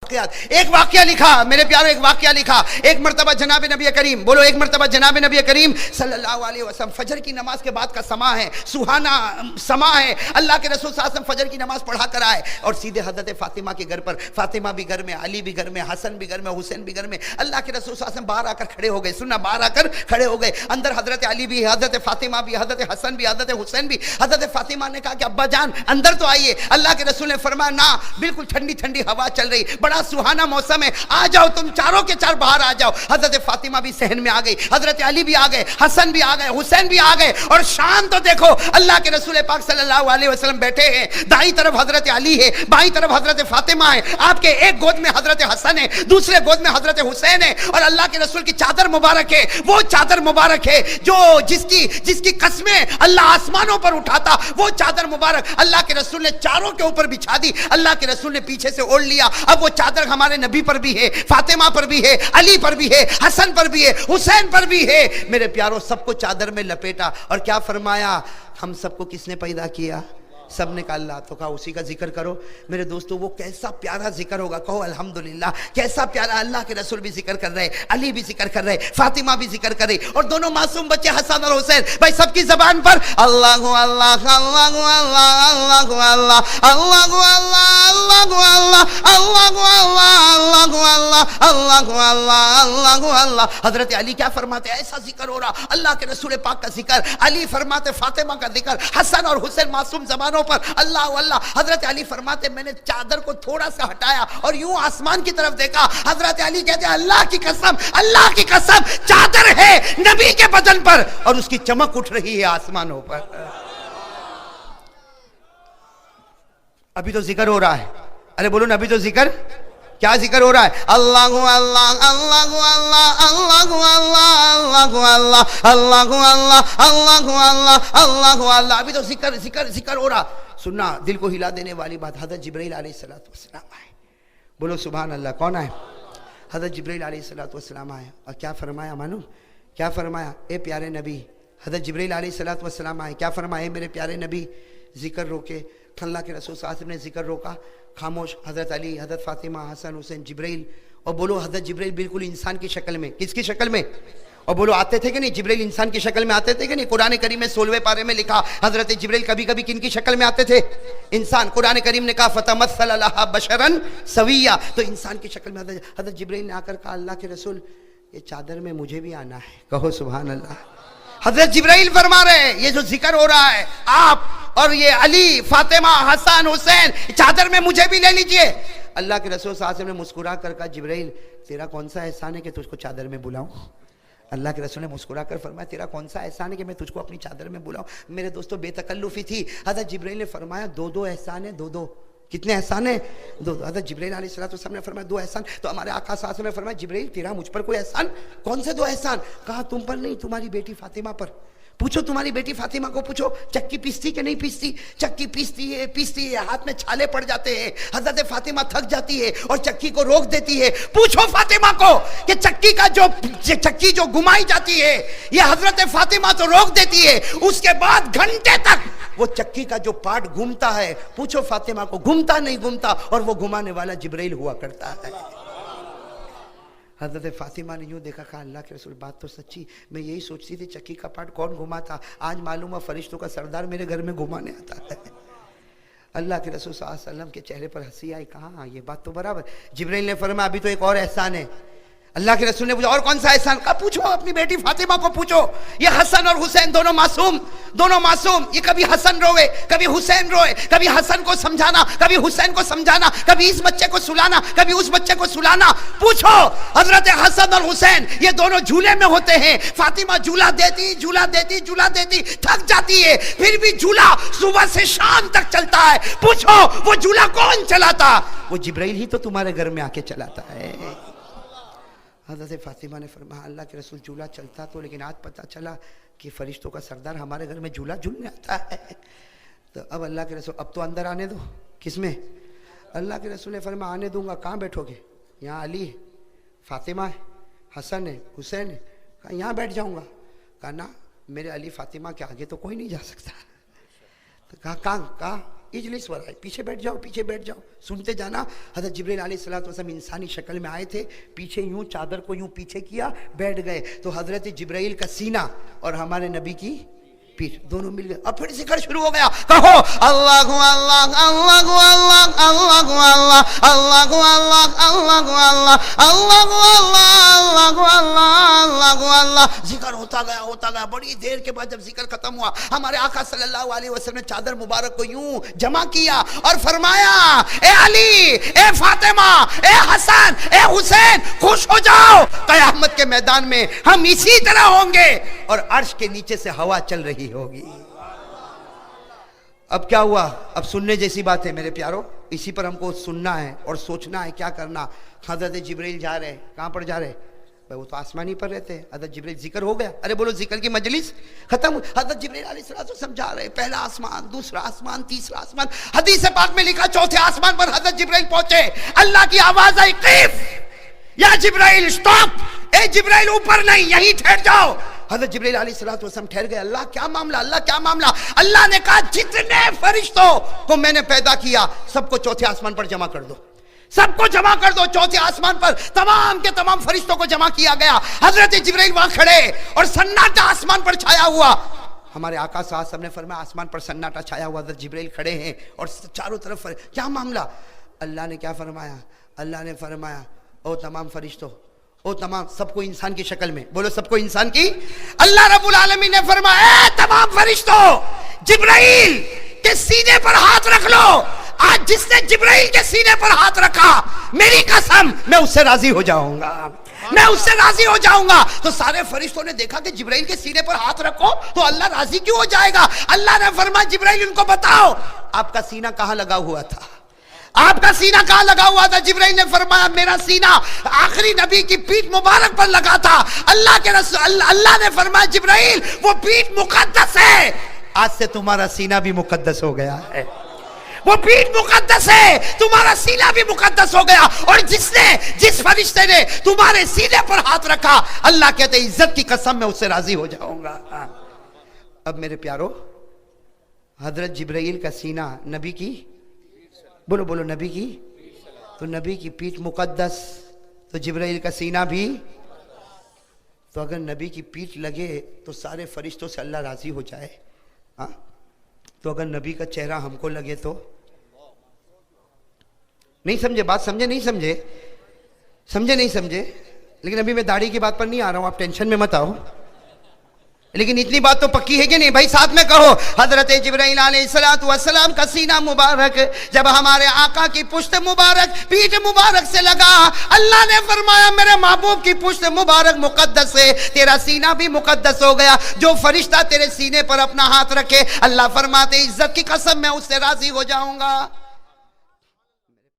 واقعات. ایک واقعہ لکھا میرے پیارو, ایک واقعہ لکھا. ایک مرتبہ جناب نبی کریم, بولو ایک مرتبہ جناب نبی کریم صلی اللہ علیہ وسلم, فجر کی نماز کے بعد کا سما ہے, سہانا سما ہے. اللہ کے رسول صلی اللہ علیہ وسلم فجر کی نماز پڑھا کر آئے اور سیدھے حضرت فاطمہ کے گھر پر, فاطمہ بھی گھر میں, علی بھی گھر میں, حسن بھی گھر میں, حسین بھی گھر میں. اللہ کے رسول صلی اللہ علیہ وسلم باہر آ کر کھڑے ہو گئے. سننا, باہر آ کر کھڑے ہو گئے. اندر حضرت علی بھی, حضرت فاطمہ بھی, حضرت حسن بھی, حضرت حسین بھی. حضرت فاطمہ نے کہا کہ ابا جان اندر تو آئیے. اللہ کے رسول نے فرمایا نا, بالکل ٹھنڈی ٹھنڈی ہوا چل رہی, بڑا سہانا موسم ہے, آ جاؤ تم چاروں کے چار باہر آ جاؤ. حضرت فاطمہ بھی صحن میں آ گئی, حضرت علی بھی آ گئے, حسن بھی آ گئے, حسین بھی آ گئے. اور شان تو دیکھو, اللہ کے رسول پاک صلی اللہ علیہ وسلم بیٹھے ہیں, دائیں طرف حضرت علی ہے, بائیں طرف حضرت فاطمہ ہے, آپ کے ایک گود میں حضرت حسن ہے, دوسرے گود میں حضرت حسین ہے. اور اللہ کے رسول کی چادر مبارک ہے, وہ چادر مبارک ہے جو جس کی قسمیں اللہ آسمانوں پر اٹھاتا, وہ چادر مبارک اللہ کے رسول نے چاروں کے اوپر بچھا دی. اللہ کے رسول نے پیچھے سے اوڑھ لیا. اب وہ چادر ہمارے نبی پر بھی ہے, فاطمہ پر بھی ہے, علی پر بھی ہے, حسن پر بھی ہے, حسین پر بھی ہے. میرے پیاروں, سب کو چادر میں لپیٹا اور کیا فرمایا, ہم سب کو کس نے پیدا کیا؟ سب نے کہا اللہ. تو کہا اسی کا ذکر کرو. میرے دوستو, وہ کیسا پیارا ذکر ہوگا, کہو الحمدللہ. کیسا پیارا, اللہ کے رسول بھی ذکر کر رہے, علی بھی ذکر کر رہے, فاطمہ بھی ذکر کر رہی, اور دونوں معصوم بچے حسن اور حسین, بھائی سب کی زبان پر اللہ اللہ اللہ اللہ اللہ اللہ اللہ اللہ اللہ اللہ اللہ اللہ. حضرت علی کیا فرماتے, ایسا ذکر ہو رہا, اللہ کے رسول پاک کا ذکر. علی فرماتے فاطمہ کا ذکر, حسن اور حسین معصوم زبانوں پر اللہ اللہ. حضرت علی فرماتے میں نے چادر کو تھوڑا سا ہٹایا اور یوں آسمان کی طرف دیکھا. حضرت علی کہتے ہیں اللہ کی قسم, اللہ کی قسم, چادر ہے نبی کے بدن پر اور اس کی چمک اٹھ رہی ہے آسمانوں پر. ابھی تو ذکر ہو رہا ہے, ارے بولو نا, ابھی تو ذکر, کیا ذکر ہو رہا ہے؟ اللہ اللہ اللہ اللہ اللہ اللہ اللہ اللہ اللہ اللہ اللہ اللہ. ابھی تو ذکر ذکر ذکر ہو رہا. سننا, دل کو ہلا دینے والی بات, حضرت جبرائیل علیہ السلام آئے. بولو سبحان اللہ. کون آئے؟ حضرت جبرائیل علیہ السلام آئے. اور کیا فرمایا معلوم؟ کیا فرمایا؟ اے پیارے نبی, حضرت جبرائیل علیہ السلام آئے, کیا فرمایا؟ اے میرے پیارے نبی, ذکر روکے. اللہ کے رسول صلی اللہ علیہ وسلم نے ذکر روکا, خاموش. حضرت علی, حضرت فاطمہ, حسن, حسین, جبرائیل. اور بولو حضرت جبرائیل بالکل انسان کی شکل میں. کس کی شکل میں؟ اور بولو آتے تھے کہ نہیں, جبرائیل انسان کی شکل میں آتے تھے کہ نہیں؟ قرآن کریم میں 16ویں پارے میں لکھا حضرت جبرائیل کبھی کبھی کن کی شکل میں آتے تھے؟ انسان. قرآن کریم نے کہا فتمثل لها بشرا سویا, تو انسان کی شکل میں حضرت جبرائیل نے آ کر کہا اللہ کے رسول یہ چادر میں مجھے بھی آنا ہے. کہو سبحان اللہ. حضرت جبرائیل فرما رہے ہیں یہ جو ذکر ہو رہا ہے, آپ اور یہ علی, فاطمہ, حسن, حسین, چادر میں مجھے بھی لے لیجئے. اللہ کے رسول صلی اللہ علیہ وسلم نے مسکرا کر کہا جبرائیل تیرا کون سا احسان ہے کہ تجھ کو چادر میں بلاؤں؟ اللہ کے رسول نے مسکرا کر فرمایا تیرا کون سا احسان ہے کہ میں تجھ کو اپنی چادر میں بلاؤں؟ میرے دوستو, بے تکلفی تھی. حضرت جبرائیل نے فرمایا دو احسان ہیں, دو. کتنے احسان ہیں؟ دو. حضرت جبرائیل علیہ السلام نے فرمایا 2 احسان. تو ہمارے آقا صلی اللہ علیہ وسلم نے فرمایا جبرائیل تیرا مجھ پر کوئی احسان؟ کون سے 2 احسان؟ کہا تم پر نہیں, تمہاری بیٹی فاطمہ پر. پوچھو تمہاری بیٹی فاطمہ کو پوچھو چکی پیستی کہ نہیں پیستی؟ چکی پیستی ہے, ہاتھ میں چھالے پڑ جاتے ہیں. حضرت فاطمہ تھک جاتی ہے اور چکی کو روک دیتی ہے. پوچھو فاطمہ کو کہ چکی جو گھمائی جاتی ہے یہ حضرت فاطمہ تو روک دیتی ہے, اس کے بعد گھنٹے تک وہ چکی کا جو پارٹ گھومتا ہے, پوچھو فاطمہ کو گھومتا نہیں گھومتا, اور وہ گھمانے والا جبرائیل ہوا کرتا ہے. حضرت فاطمہ نے یوں دیکھا, کہا اللہ کے رسول بات تو سچی, میں یہی سوچتی تھی چکی کا پارٹ کون گھماتا, آج معلوم ہے فرشتوں کا سردار میرے گھر میں گھمانے آتا ہے. اللہ کے رسول صلی اللہ علیہ وسلم کے چہرے پر ہنسی آئی, کہا یہ بات تو برابر. جبرائیل نے فرمایا ابھی تو ایک اور احسان ہے. اللہ کے رسول نے پوچھا اور کون سا احسان؟ کہا پوچھو اپنی بیٹی فاطمہ کو پوچھو. یہ حسن اور حسین دونوں معصوم, یہ کبھی حسن روئے کبھی حسین روئے, کبھی حسن کو سمجھانا کبھی حسین کو سمجھانا, کبھی اس بچے کو سلانا کبھی اس بچے کو سلانا. پوچھو حضرت حسن اور حسین یہ دونوں جھولے میں ہوتے ہیں. فاطمہ جھولا دیتی تھک جاتی ہے, پھر بھی جھولا صبح سے شام تک چلتا ہے. پوچھو وہ جھولا کون چلاتا؟ وہ جبرائیل ہی تو تمہارے گھر میں آ کے چلاتا ہے. حضرت فاطمہ نے فرمایا اللہ کے رسول جھولا چلتا تو, لیکن آج پتہ چلا کہ فرشتوں کا سردار ہمارے گھر میں جھولا جھولنے آتا ہے. تو اب اللہ کے رسول اب تو اندر آنے دو. کس میں؟ اللہ کے رسول نے فرمایا آنے دوں گا. کہاں بیٹھو گے؟ یہاں علی ہے, فاطمہ ہے, حسن ہے, حسین ہے. کہا یہاں بیٹھ جاؤں گا. کہا نا, میرے علی فاطمہ کے آگے تو کوئی نہیں جا سکتا. تو کہا اجلس ورائے، پیچھے بیٹھ جاؤ، پیچھے بیٹھ جاؤ، سنتے جانا. حضرت جبرائیل علیہ الصلوۃ والسلام انسانی شکل میں آئے تھے، پیچھے یوں چادر کو یوں پیچھے کیا، بیٹھ گئے. تو حضرت جبرائیل کا سینہ اور ہمارے نبی کی پیٹھ دونوں مل گئے. اب پھر ذکر شروع ہو گیا. کہو اللہ اللہ اللہ اللہ اللہ اللہ اللہ اللہ اللہ اللہ اللہ اللہ اللہ. ذکر ہوتا گیا. بڑی دیر کے بعد جب ذکر ختم ہوا، ہمارے آقا صلی اللہ علیہ وسلم نے چادر مبارک کو یوں جمع کیا اور فرمایا اے علی، اے فاطمہ، اے حسن، اے حسین، خوش ہو جاؤ، قیامت کے میدان میں ہم اسی طرح ہوں گے اور عرش کے نیچے سے ہوا چل رہی ہوگی. اب کیا ہوا؟ اب سننے جیسی بات ہے میرے پیارو، اسی پر ہم کو سننا ہے اور سوچنا ہے کیا کرنا. حضرت جبرائیل جا رہے، کہاں پر جا رہے؟ وہ تو آسمانی پر رہتے ہیں. حضرت جبرائیل، ذکر ہو گیا، ارے بولو ذکر کی مجلس ختم. حضرت جبرائیل علیہ الصلوۃ والسلام جا رہے، پہلا آسمان، دوسرا آسمان، تیسرا آسمان. حدیث پاک میں لکھا چوتھے آسمان پر حضرت جبرائیل پہنچے، اللہ کی آواز آئی، قیف یا جبرائیل، سٹاپ، اے جبرائیل اوپر نہیں، یہیں ٹھہر جاؤ. حضرت جبرائیل علیہ الصلوۃ والسلام ٹھہر گئے. اللہ کیا معاملہ، اللہ کیا معاملہ؟ اللہ نے کہا جتنے فرشتوں کو میں نے پیدا کیا سب کو چوتھے آسمان پر جمع کر دو، سب کو جمع کر دو. چوتھے آسمان پر تمام کے تمام فرشتوں کو جمع کیا گیا. حضرت جبرائیل وہاں کھڑے اور سناٹا آسمان پر چھایا ہوا. ہمارے آقا صلی اللہ علیہ وسلم نے فرمایا آسمان پر سناٹا چھایا ہوا، حضرت جبرائیل کھڑے ہیں اور چاروں طرف کیا معاملہ؟ اللہ نے کیا فرمایا؟ اللہ نے فرمایا او تمام فرشتوں، او تمام، سب کو انسان کی شکل میں، بولو سب کو انسان کی. اللہ رب العالمین نے فرمایا اے تمام فرشتوں، جبرائیل کے سینے پر ہاتھ رکھ لو. آج جس نے جبرائیل کے سینے پر ہاتھ رکھا، میری قسم میں اس سے راضی ہو جاؤں گا، میں اس سے راضی ہو جاؤں گا. تو سارے فرشتوں نے دیکھا کہ جبرائیل کے سینے پر ہاتھ رکھو تو اللہ راضی کیوں ہو جائے گا؟ اللہ نے فرمایا جبرائیل ان کو بتاؤ آپ کا سینہ کہاں لگا ہوا تھا، آپ کا سینہ کہاں لگا ہوا تھا؟ جبرائیل نے فرمایا میرا سینہ آخری نبی کی پیٹھ مبارک پر لگا تھا. اللہ کے رسول، اللہ نے فرمایا جبرائیل وہ پیٹھ مقدس ہے، آج سے تمہارا سینہ بھی مقدس ہو گیا ہے. وہ پیٹھ مقدس ہے، تمہارا سینہ بھی مقدس ہو گیا. اور جس فرشتے نے تمہارے سینے پر ہاتھ رکھا، اللہ کہتے ہیں عزت کی قسم میں اس سے راضی ہو جاؤں گا. اب میرے پیارو، حضرت جبرائیل کا سینہ نبی کی، بولو بولو نبی کی، تو نبی کی پیٹھ مقدس تو جبرائیل کا سینہ بھی. تو اگر نبی کی پیٹھ لگے تو سارے فرشتوں سے اللہ راضی ہو جائے. ہاں تو اگر نبی کا چہرہ ہم کو لگے تو نہیں سمجھے بات؟ سمجھے نہیں سمجھے؟ سمجھے نہیں سمجھے؟ لیکن ابھی میں داڑھی کی بات پر نہیں آ رہا ہوں، آپ ٹینشن میں مت آؤ. لیکن اتنی بات تو پکی ہے کہ نہیں بھائی؟ ساتھ میں کہو حضرت جبرائیل علیہ الصلوۃ والسلام کا سینہ مبارک جب ہمارے آقا کی پشت مبارک، پیٹھ مبارک سے لگا، اللہ نے فرمایا میرے محبوب کی پشت مبارک مقدس ہے، تیرا سینہ بھی مقدس ہو گیا. جو فرشتہ تیرے سینے پر اپنا ہاتھ رکھے، اللہ فرماتے عزت کی قسم میں اس سے راضی ہو جاؤں گا.